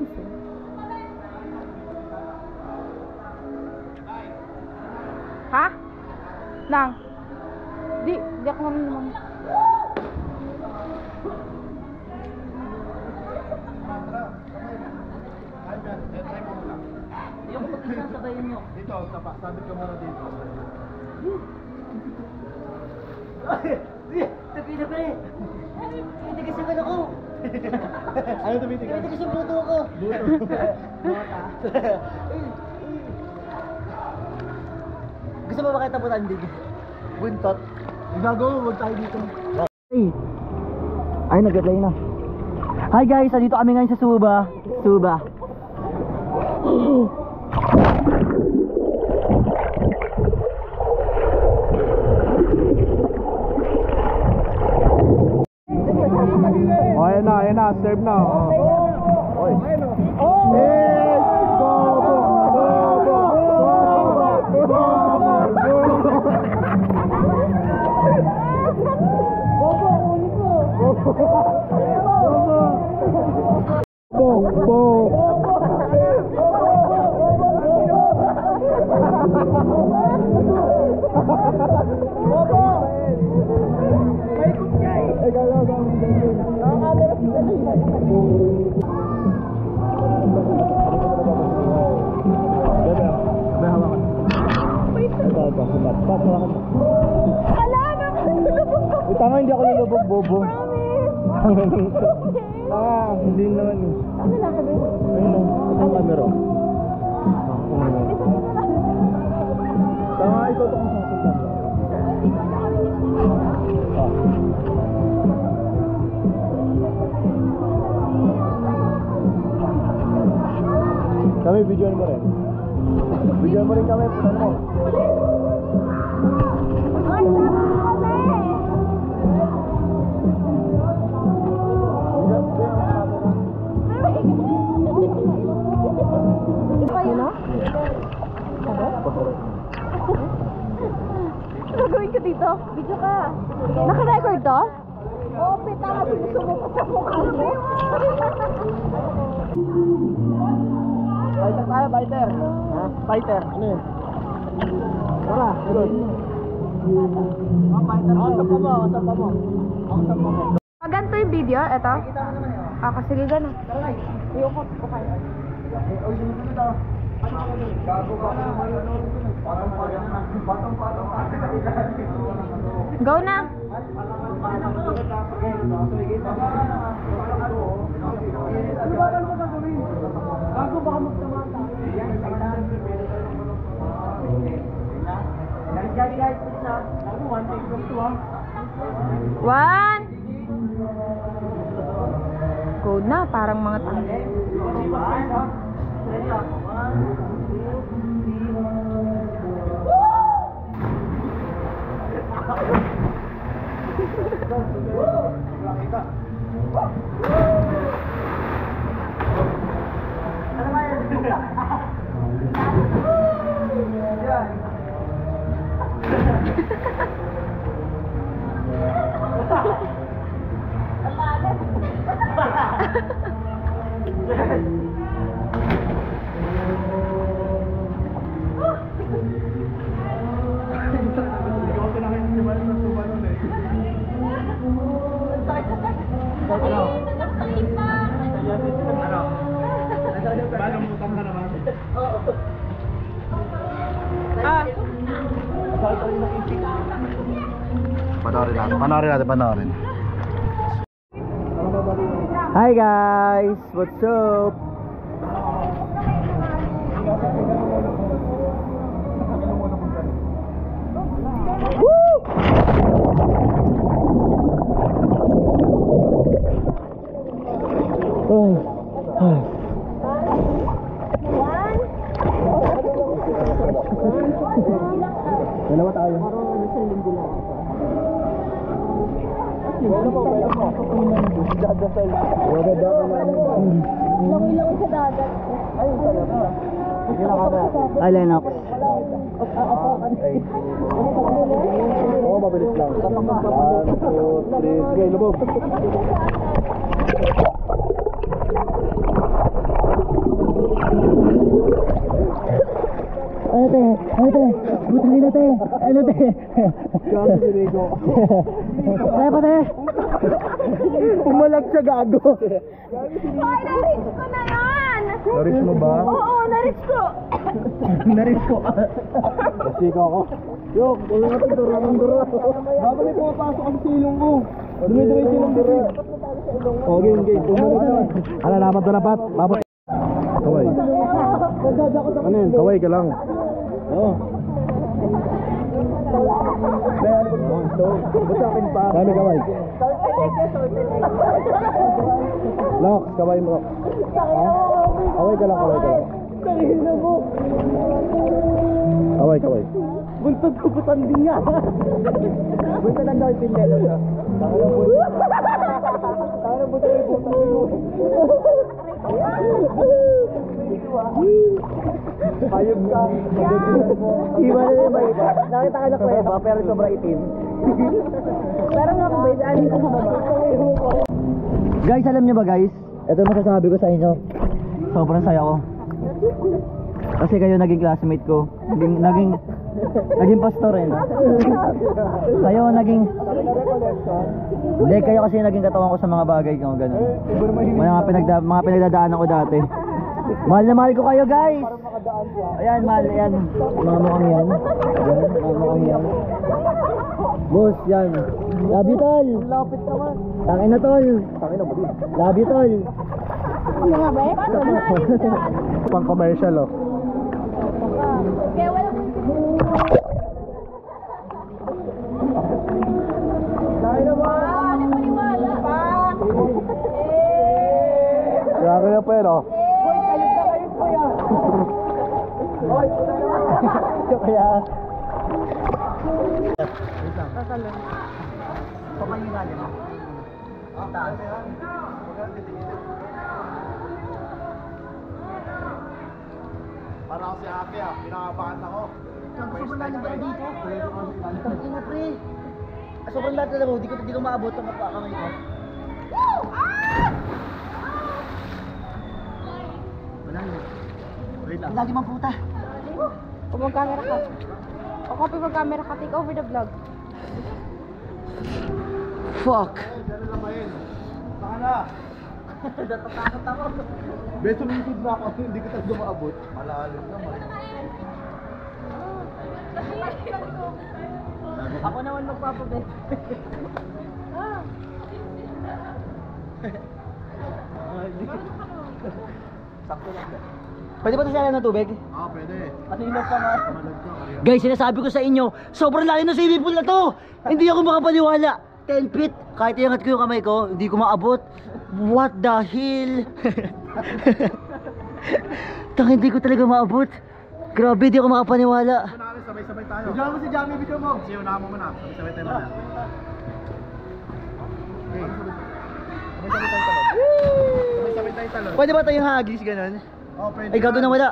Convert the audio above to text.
ayusin. Ha? Nang? Di ako naman naman. Yung pag-isasabayin nyo. Dito, sabit ka muna dito. Tabi na ba eh? Titigas naman ako. Ano tumitigas? Titigas yung buto ko. Bota. Gusto mo makita po tandig? Buntot. Gagawa, huwag tayo dito. Ay, nag-reply na. Hi guys, dito kami ngayon sa Suba. Oh, ayan na, serve na. Oy. Tanga, hindi ako lulubog, bobo. Hindi naman eh. Ano na sabi? Ayun o, ang camera. Tanga, ito ito kung saan ito. Kami, videoan mo rin. Videoan mo rin kami, punan mo. Gagawin ko dito? Video ka. Naka-record to? Oo, pita ka. Sinusumukot sa mukha mo. Fighter tayo, fighter. Ha? Fighter. Ano yun? Wala, good. Fighter. Ako sa mo. Pag ganito yung video, eto. Ako, sige ganun. Ayoko, okay. Go na. One. Go na, parang mga tanga. Panoorin. Hi guys, what's up? Dalawa tayo. Langoy-langoy sa dagat. Ay, Lennox. Oo, mabilis lang. 1, 2, 3, sige, lubog. Ano te? Butangin na te. Ano te? Gago si Rico. Kaya pa te? Pumalag sa gago. Hoy, na-reach ko na yan! Na-reach mo ba? Oo, na-reach ko! Naris ko. Kasi ako. Yok, wala nga ito, ramang dura. Bago may pumapasok ang silong ko. Dumidiretso lang dura. O, game. Ano, dapat na dapat? Dapat. Kaway. Ano yun? Kaway ka lang. Oo. Ba't sa akin pa? Kami kaway. Lock, kaway mo. Kaway ka lang. Kaway. Buntod ko butang din nga. Buntod lang daw yung pinelo na. Tara buntod yung butang din. Hayop ka. Iba na yung iba. Nakita ka na kuweba pero sobrang itim. Pero nga kung ba, ano ko mababa? Guys, alam nyo ba guys? Ito masasabi ko sa inyo. Sobrang saya ko. Kasi kayo naging classmate ko. Naging pastor eh. No? Kayo naging... Hindi, kayo kasi naging katawan ko sa mga bagay ko. Ganun. Mga pinagdadaanan ko dati. Mahal na mahal ko kayo guys. Ayan, mahal. Ayan. Mga mukhang yan. Ayan, mga mukhang yan. Boss, yan. Love you, tol. Lapit naman. Tangin na, tol. Love you, tol. Ano nga ba? Paano na rin dyan? Pang commercial oh. Kaya wala mo Dahil naman. ano paniwala? Grabe na po yun oh. Boy, kayod po yan. Kaya... Para kasi ake ah, pinakabahan ako. Sobrang lalim ba dito? Ina pre. Sobrang lalim na mo, di ko maabot ang kamay ko. Wala na. Wait lang. Lagi mang puta. Kung mag-camera ka. O copy mag-camera ka, take over the vlog. Fuck. Ganun lang ngayon. Saka na. Natatakot ako. Beso mintud na ako, hindi ko talaga maabot. Malalim naman. Ako naman magpapabet. Sakto lang ba? Pwede ba ito siya ng tubig? Ah, pwede. Kasi ilaw pa nga. Malag ka. Guys, sinasabi ko sa inyo, sobrang lalim ng swimming pool na to. Hindi ako makapaniwala. 10 feet, kahit iangat ko yung kamay ko, hindi ko maabot. What the hell? Hindi ko talaga maabot. Grabe, hindi ako makapaniwala. Namin, sabay-sabay tayo. Video mo si Jamie, video mo. Sige, unahan mo muna. Sabay-sabay tayo muna. Okay. Sabay-sabay tayo talon. Sabay-sabay tayo talon. Pwede ba tayong hagis ganun? Oh, pwede. Ay, gago na wala.